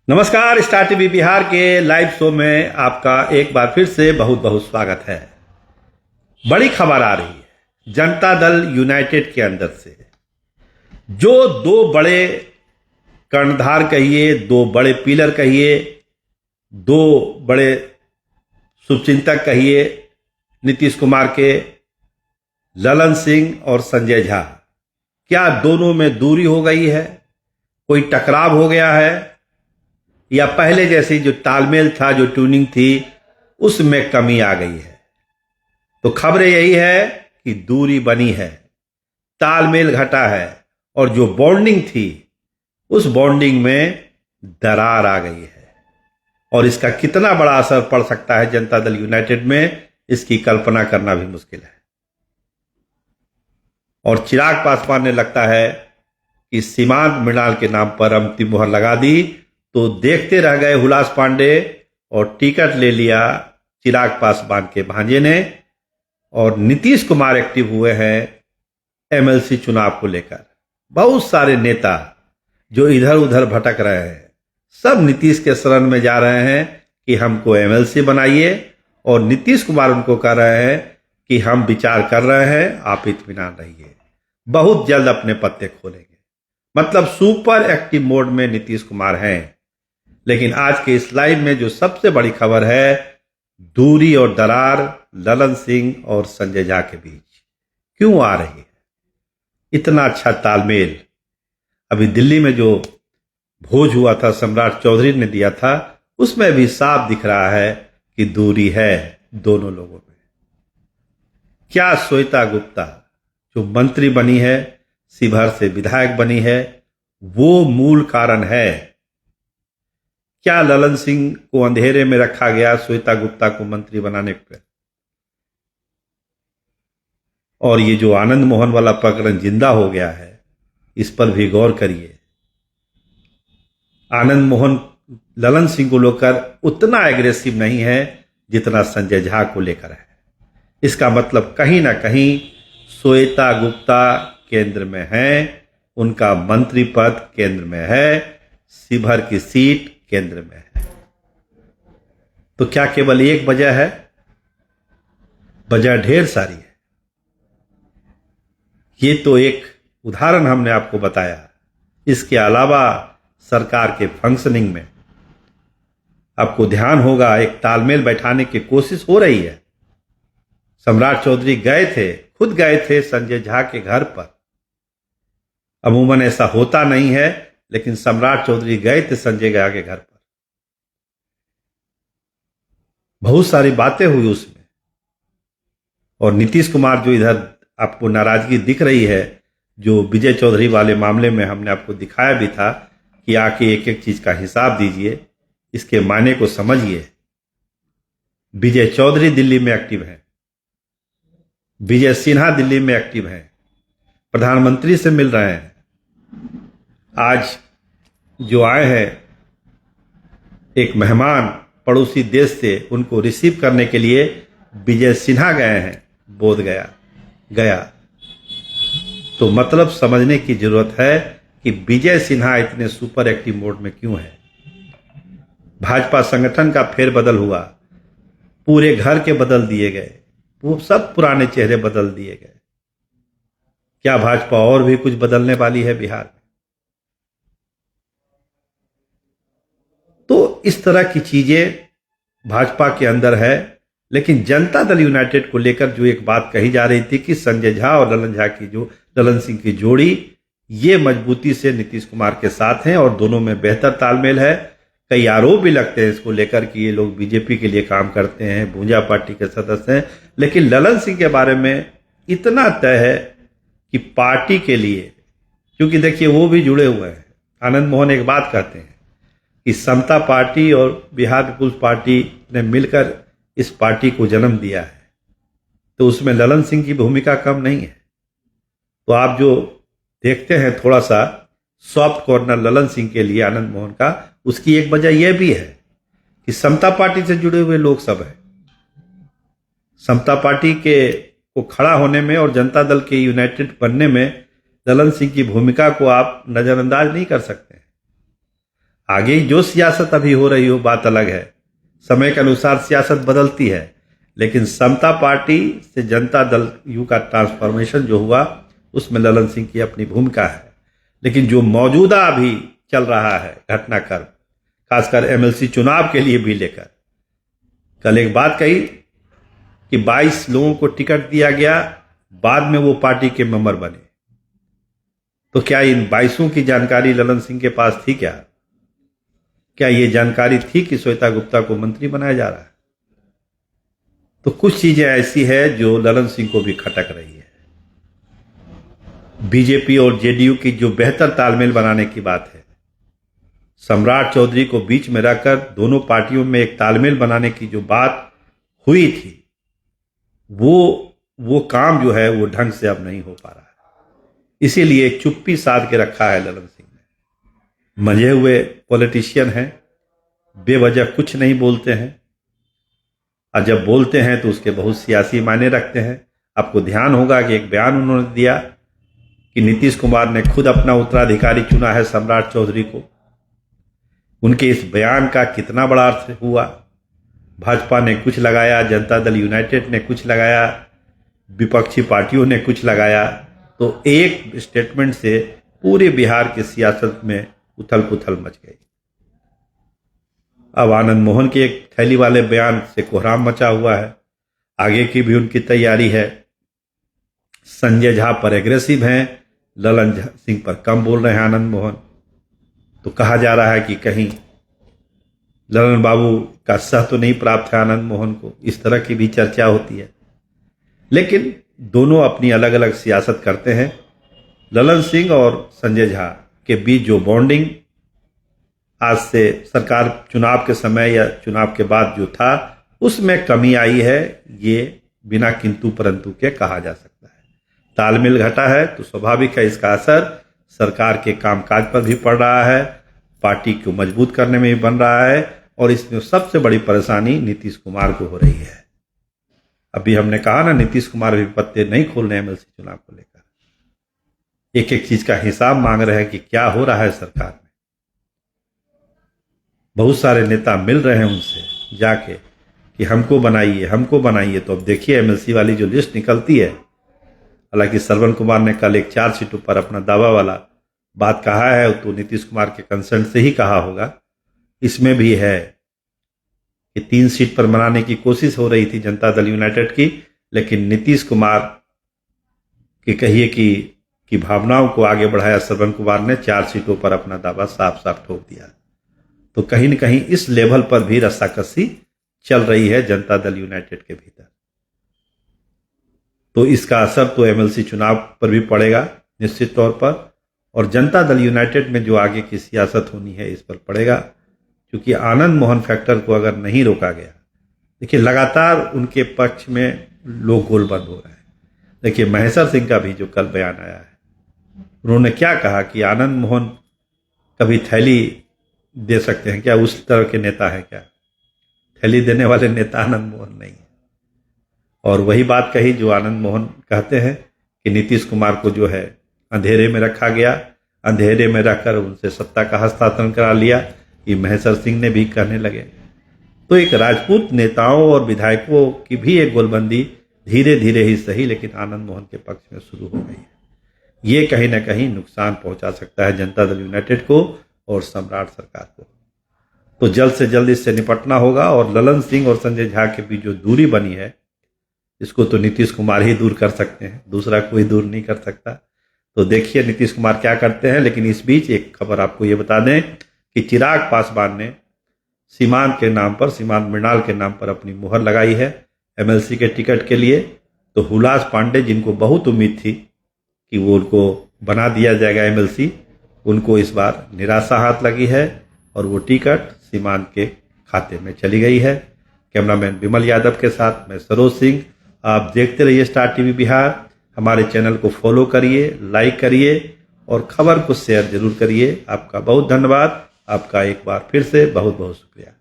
नमस्कार। Star TV Bihar के live show में आपका एक बार फिर से बहुत बहुत स्वागत है। बड़ी खबर आ रही है जनता दल यूनाइटेड के अंदर से। जो दो बड़े कर्णधार कहिए, दो बड़े पिलर कहिए, दो बड़े शुभचिंतक कहिए नीतीश कुमार के, ललन सिंह और संजय झा, क्या दोनों में दूरी हो गई है? कोई टकराव हो गया है या पहले जैसी जो तालमेल था, जो ट्यूनिंग थी, उसमें कमी आ गई है? तो खबरें यही है कि दूरी बनी है, तालमेल घटा है और जो बॉन्डिंग थी उस बॉन्डिंग में दरार आ गई है। और इसका कितना बड़ा असर पड़ सकता है जनता दल यूनाइटेड में, इसकी कल्पना करना भी मुश्किल है। और चिराग पासवान ने लगता है कि सीमांत मृणाल के नाम पर अंतिम मुहर लगा दी, तो देखते रह गए हुलास पांडे और टिकट ले लिया चिराग पासवान के भांजे ने। और नीतीश कुमार एक्टिव हुए हैं एमएलसी चुनाव को लेकर। बहुत सारे नेता जो इधर उधर भटक रहे हैं, सब नीतीश के शरण में जा रहे हैं कि हमको एमएलसी बनाइए, और नीतीश कुमार उनको कह रहे हैं कि हम विचार कर रहे हैं, आप इत्मीनान रहिए, बहुत जल्द अपने पत्ते खोलेंगे। मतलब सुपर एक्टिव मोड में नीतीश कुमार हैं। लेकिन आज के इस लाइव में जो सबसे बड़ी खबर है, दूरी और दरार ललन सिंह और संजय झा के बीच क्यों आ रही है? इतना अच्छा तालमेल अभी दिल्ली में जो भोज हुआ था, सम्राट चौधरी ने दिया था, उसमें भी साफ दिख रहा है कि दूरी है दोनों लोगों में। क्या श्वेता गुप्ता जो मंत्री बनी है, शिवहर से विधायक बनी है, वो मूल कारण है? क्या ललन सिंह को अंधेरे में रखा गया श्वेता गुप्ता को मंत्री बनाने पर? और ये जो आनंद मोहन वाला प्रकरण जिंदा हो गया है, इस पर भी गौर करिए। आनंद मोहन ललन सिंह को लेकर उतना एग्रेसिव नहीं है जितना संजय झा को लेकर है। इसका मतलब कहीं ना कहीं श्वेता गुप्ता केंद्र में है, उनका मंत्री पद केंद्र में है, शिवहर की सीट केंद्र में है। तो क्या केवल एक वजह है? वजह ढेर सारी है। ये तो एक उदाहरण हमने आपको बताया। इसके अलावा सरकार के फंक्शनिंग में आपको ध्यान होगा, एक तालमेल बैठाने की कोशिश हो रही है। सम्राट चौधरी गए थे, खुद गए थे संजय झा के घर पर। अमूमन ऐसा होता नहीं है, लेकिन सम्राट चौधरी गए थे संजय झा के घर पर। बहुत सारी बातें हुई उसमें। और नीतीश कुमार जो इधर आपको नाराजगी दिख रही है, जो विजय चौधरी वाले मामले में हमने आपको दिखाया भी था कि आके एक एक चीज का हिसाब दीजिए, इसके मायने को समझिए। विजय चौधरी दिल्ली में एक्टिव हैं, विजय सिन्हा दिल्ली में एक्टिव हैं, प्रधानमंत्री से मिल रहे हैं। आज जो आए हैं एक मेहमान पड़ोसी देश से, उनको रिसीव करने के लिए विजय सिन्हा गए हैं बोध गया। तो मतलब समझने की जरूरत है कि विजय सिन्हा इतने सुपर एक्टिव मोड में क्यों है। भाजपा संगठन का फेरबदल हुआ, पूरे घर के बदल दिए गए, वो सब पुराने चेहरे बदल दिए गए। क्या भाजपा और भी कुछ बदलने वाली है बिहार में? तो इस तरह की चीजें भाजपा के अंदर है। लेकिन जनता दल यूनाइटेड को लेकर जो एक बात कही जा रही थी कि संजय झा और ललन सिंह की जोड़ी, ये मजबूती से नीतीश कुमार के साथ हैं और दोनों में बेहतर तालमेल है। कई आरोप भी लगते हैं इसको लेकर कि ये लोग बीजेपी के लिए काम करते हैं, भूंजा पार्टी के सदस्य हैं। लेकिन ललन सिंह के बारे में इतना तय है कि पार्टी के लिए, क्योंकि देखिए वो भी जुड़े हुए हैं। आनंद मोहन एक बात कहते हैं कि समता पार्टी और बिहार पीपुल्स पार्टी ने मिलकर इस पार्टी को जन्म दिया है, तो उसमें ललन सिंह की भूमिका कम नहीं है। तो आप जो देखते हैं थोड़ा सा सॉफ्ट कॉर्नर ललन सिंह के लिए आनंद मोहन का, उसकी एक वजह यह भी है कि समता पार्टी से जुड़े हुए लोग सब हैं। समता पार्टी के को खड़ा होने में और जनता दल के यूनाइटेड बनने में ललन सिंह की भूमिका को आप नजरअंदाज नहीं कर सकते। आगे जो सियासत अभी हो रही हो बात अलग है, समय के अनुसार सियासत बदलती है, लेकिन समता पार्टी से जनता दल यू का ट्रांसफॉर्मेशन जो हुआ उसमें ललन सिंह की अपनी भूमिका है। लेकिन जो मौजूदा अभी चल रहा है घटनाक्रम, खासकर एमएलसी चुनाव के लिए भी लेकर, कल एक बात कही कि 22 लोगों को टिकट दिया गया, बाद में वो पार्टी के मेंबर बने। तो क्या इन 22 की जानकारी ललन सिंह के पास थी? क्या ये जानकारी थी कि श्वेता गुप्ता को मंत्री बनाया जा रहा है? तो कुछ चीजें ऐसी है जो ललन सिंह को भी खटक रही है। बीजेपी और जेडीयू की जो बेहतर तालमेल बनाने की बात है, सम्राट चौधरी को बीच में रखकर दोनों पार्टियों में एक तालमेल बनाने की जो बात हुई थी, वो काम जो है वो ढंग से अब नहीं हो पा रहा है। इसीलिए चुप्पी साध के रखा है ललन सिंह ने। मंझे हुए पॉलिटिशियन हैं, बेवजह कुछ नहीं बोलते हैं, और जब बोलते हैं तो उसके बहुत सियासी मायने रखते हैं। आपको ध्यान होगा कि एक बयान उन्होंने दिया कि नीतीश कुमार ने खुद अपना उत्तराधिकारी चुना है सम्राट चौधरी को। उनके इस बयान का कितना बड़ा अर्थ हुआ? भाजपा ने कुछ लगाया, जनता दल यूनाइटेड ने कुछ लगाया, विपक्षी पार्टियों ने कुछ लगाया, तो एक स्टेटमेंट से पूरे बिहार की सियासत में उथल पुथल मच गई। अब आनंद मोहन के एक थैली वाले बयान से कोहराम मचा हुआ है, आगे की भी उनकी तैयारी है। संजय झा पर एग्रेसिव हैं, ललन सिंह पर कम बोल रहे हैं आनंद मोहन। तो कहा जा रहा है कि कहीं ललन बाबू का सह तो नहीं प्राप्त है आनंद मोहन को, इस तरह की भी चर्चा होती है। लेकिन दोनों अपनी अलग अलग सियासत करते हैं। ललन सिंह और संजय झा के बीच जो बॉन्डिंग आज से सरकार चुनाव के समय या चुनाव के बाद जो था उसमें कमी आई है, ये बिना किंतु परंतु के कहा जा सकता है। तालमेल घटा है तो स्वाभाविक है इसका असर सरकार के कामकाज पर भी पड़ रहा है, पार्टी को मजबूत करने में भी बन रहा है, और इसमें सबसे बड़ी परेशानी नीतीश कुमार को हो रही है। अभी हमने कहा ना, नीतीश कुमार भी पत्ते नहीं खोल रहे एमएलसी चुनाव को लेकर। एक एक चीज का हिसाब मांग रहे हैं कि क्या हो रहा है सरकार में। बहुत सारे नेता मिल रहे हैं उनसे जाके कि हमको बनाइए। तो अब देखिए एमएलसी वाली जो लिस्ट निकलती है, हालांकि श्रवण कुमार ने कल एक 4 सीटों पर अपना दावा वाला बात कहा है, तो नीतीश कुमार के कंसेंट से ही कहा होगा। इसमें भी है कि 3 सीट पर बनाने की कोशिश हो रही थी जनता दल यूनाइटेड की, लेकिन नीतीश कुमार के कहिए कि भावनाओं को आगे बढ़ाया श्रवण कुमार ने 4 सीटों पर अपना दावा साफ साफ ठोक दिया। तो कहीं न कहीं इस लेवल पर भी रस्साकसी चल रही है जनता दल यूनाइटेड के भीतर। तो इसका असर तो एमएलसी चुनाव पर भी पड़ेगा निश्चित तौर पर, और जनता दल यूनाइटेड में जो आगे की सियासत होनी है इस पर पड़ेगा, क्योंकि आनंद मोहन फैक्टर को अगर नहीं रोका गया, देखिए लगातार उनके पक्ष में लोग गोलबंद हो रहे हैं। देखिए महेश्वर सिंह का भी जो कल बयान आया है, उन्होंने क्या कहा कि आनंद मोहन कभी थैली दे सकते हैं क्या? उस तरह के नेता है क्या? थैली देने वाले नेता आनंद मोहन नहीं है। और वही बात कही जो आनंद मोहन कहते हैं कि नीतीश कुमार को जो है अंधेरे में रखा गया, अंधेरे में रखकर उनसे सत्ता का हस्तांतरण करा लिया, ये महेश्वर सिंह ने भी कहने लगे। तो एक राजपूत नेताओं और विधायकों की भी एक गोलबंदी धीरे धीरे ही सही, लेकिन आनंद मोहन के पक्ष में शुरू हो गई है। ये कहीं ना कहीं नुकसान पहुंचा सकता है जनता दल यूनाइटेड को और सम्राट सरकार को। तो जल्द से जल्द इससे निपटना होगा, और ललन सिंह और संजय झा के बीच जो दूरी बनी है इसको तो नीतीश कुमार ही दूर कर सकते हैं, दूसरा कोई दूर नहीं कर सकता। तो देखिए नीतीश कुमार क्या करते हैं। लेकिन इस बीच एक खबर आपको ये बता दें कि चिराग पासवान ने सीमांत मृणाल के नाम पर अपनी मुहर लगाई है एमएलसी के टिकट के लिए। तो हुलास पांडे, जिनको बहुत उम्मीद थी कि वो उनको बना दिया जाएगा एमएलसी, उनको इस बार निराशा हाथ लगी है और वो टिकट सीमांत के खाते में चली गई है। कैमरामैन विमल यादव के साथ मैं सरोज सिंह। आप देखते रहिए स्टार टीवी बिहार। हमारे चैनल को फॉलो करिए, लाइक करिए और खबर को शेयर जरूर करिए। आपका बहुत धन्यवाद। आपका एक बार फिर से बहुत बहुत शुक्रिया।